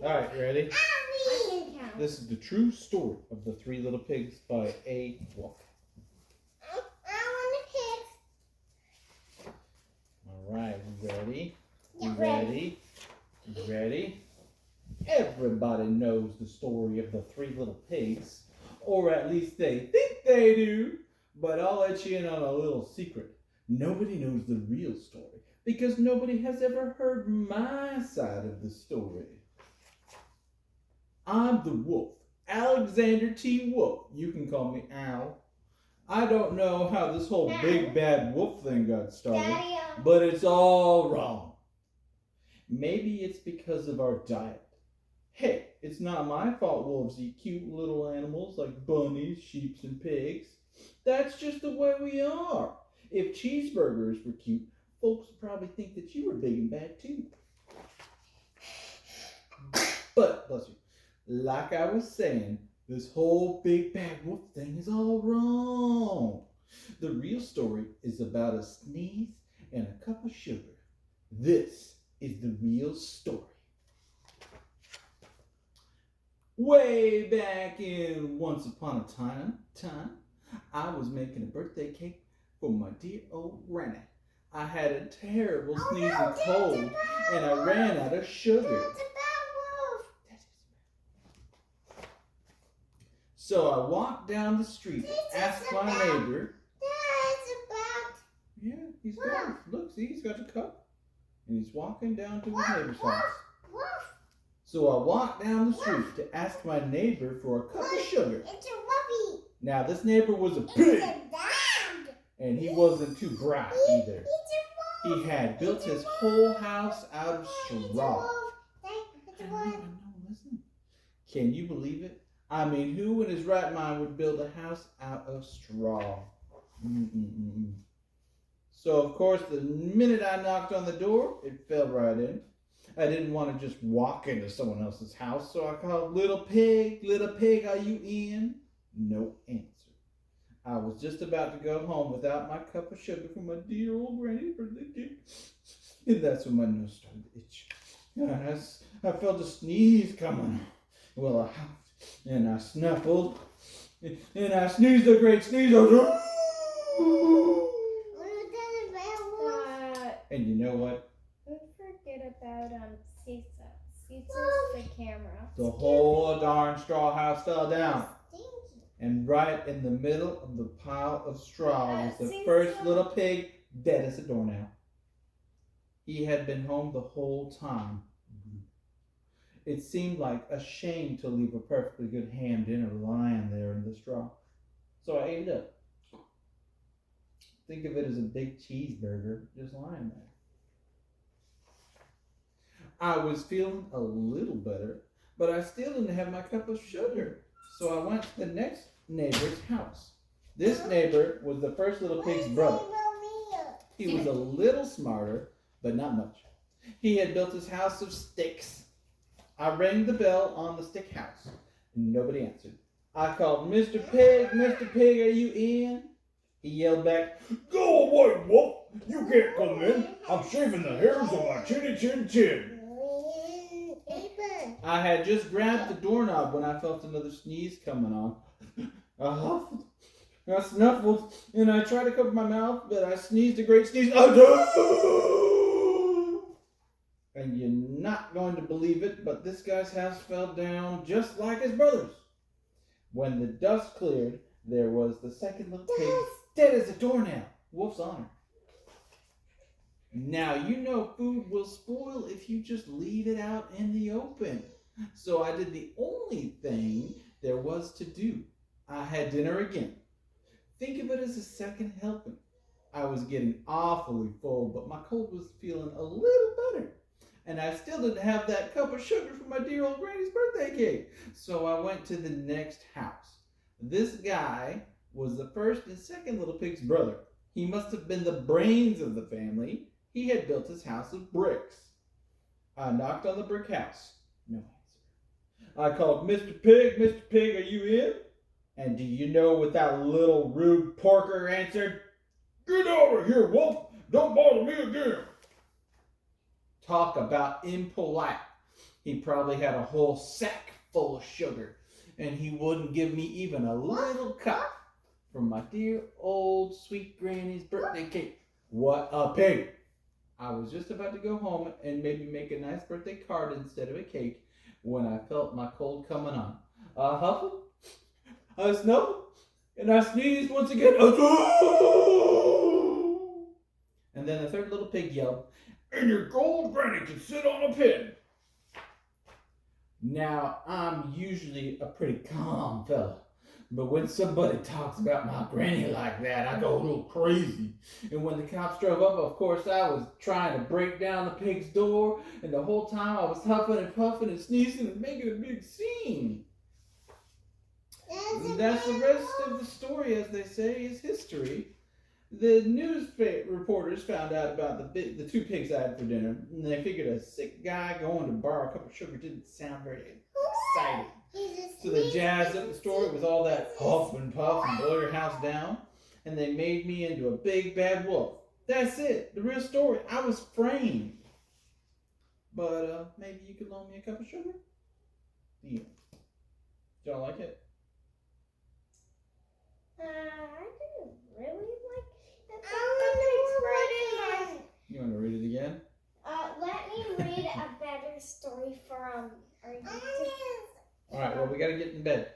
All right, ready? I can count. This is the true story of the Three Little Pigs by A. Wolf. I want to pick. All right, ready? Yeah, Ready? Ready? Everybody knows the story of the Three Little Pigs, or at least they think they do. But I'll let you in on a little secret. Nobody knows the real story because nobody has ever heard my side of the story. I'm the wolf, Alexander T. Wolf. You can call me Al. I don't know how this whole big bad wolf thing got started, Daddy, but it's all wrong. Maybe it's because of our diet. Hey, it's not my fault wolves eat cute little animals like bunnies, sheep, and pigs. That's just the way we are. If cheeseburgers were cute, folks would probably think that you were big and bad too. But, bless you, like I was saying, this whole big bad wolf thing is all wrong. The real story is about a sneeze and a cup of sugar. This is the real story. Way back in once upon a time, I was making a birthday cake for my dear old granny. I had a terrible sneezing cold and I ran out of sugar. So I walked down the street, asked my neighbor. Yeah, he's got. Look, see, he's got a cup, and he's walking down to his neighbor's house. So I walked down the street to ask my neighbor for a cup of sugar. It's a Ruby. Now this neighbor was a pig, and he wasn't too bright either. He had built his whole house out of straw. No, listen. Can you believe it? I mean, who in his right mind would build a house out of straw? So, of course, the minute I knocked on the door, it fell right in. I didn't want to just walk into someone else's house, so I called, little pig, are you in? No answer. I was just about to go home without my cup of sugar from my dear old granny's birthday cake. And that's when my nose started to itch. And I felt a sneeze coming. Well, I huffed and I snuffled and I sneezed a great sneeze. And you know what? Don't forget about Cisa. Cisa's the camera. The whole darn straw house fell down. And right in the middle of the pile of straw was the first little pig, dead as a doornail. He had been home the whole time. It seemed like a shame to leave a perfectly good ham dinner lying there in the straw. So I ate it up. Think of it as a big cheeseburger just lying there. I was feeling a little better, but I still didn't have my cup of sugar. So I went to the next neighbor's house. This neighbor was the first little pig's brother. He was a little smarter, but not much. He had built his house of sticks. I rang the bell on the stick house. Nobody answered. I called, Mr. Pig, are you in? He yelled back, go away, wolf! You can't come in. I'm shaving the hairs on my chin. I had just grabbed the doorknob when I felt another sneeze coming on. I huffed, I snuffled, and I tried to cover my mouth, but I sneezed a great sneeze. And you're not going to believe it, but this guy's house fell down just like his brother's. When the dust cleared, there was the second little pig, dead as a doornail. Wolf's honor. Now, you know food will spoil if you just leave it out in the open. So I did the only thing there was to do. I had dinner again. Think of it as a second helping. I was getting awfully full, but my cold was feeling a little better. And I still didn't have that cup of sugar for my dear old granny's birthday cake. So I went to the next house. This guy was the first and second little pig's brother. He must have been the brains of the family. He had built his house of bricks. I knocked on the brick house. No answer. I called, Mr. Pig, are you in? And do you know what that little rude porker answered? Get over here, wolf. Don't bother me again. Talk about impolite. He probably had a whole sack full of sugar, and he wouldn't give me even a little cup from my dear old sweet granny's birthday cake. What a pig! I was just about to go home and maybe make a nice birthday card instead of a cake when I felt my cold coming on. I huffled, I snuffled, and I sneezed once again. And then the third little pig yelled, "And your gold granny can sit on a pin." Now, I'm usually a pretty calm fella, but when somebody talks about my granny like that, I go a little crazy. And when the cops drove up, of course, I was trying to break down the pig's door, and the whole time I was huffing and puffing and sneezing and making a big scene. And that's the rest of the story, as they say, is history. The news reporters found out about the two pigs I had for dinner, and they figured a sick guy going to borrow a cup of sugar didn't sound very exciting. So they jazzed up the story with all that huff and puff and blow your house down, and they made me into a big bad wolf. That's it, the real story. I was framed. But maybe you could loan me a cup of sugar? Yeah. Do y'all like it? I didn't really like it. That takes right in. You want to read it again? Let me read a better story from our YouTube. All right, well, we got to get in bed.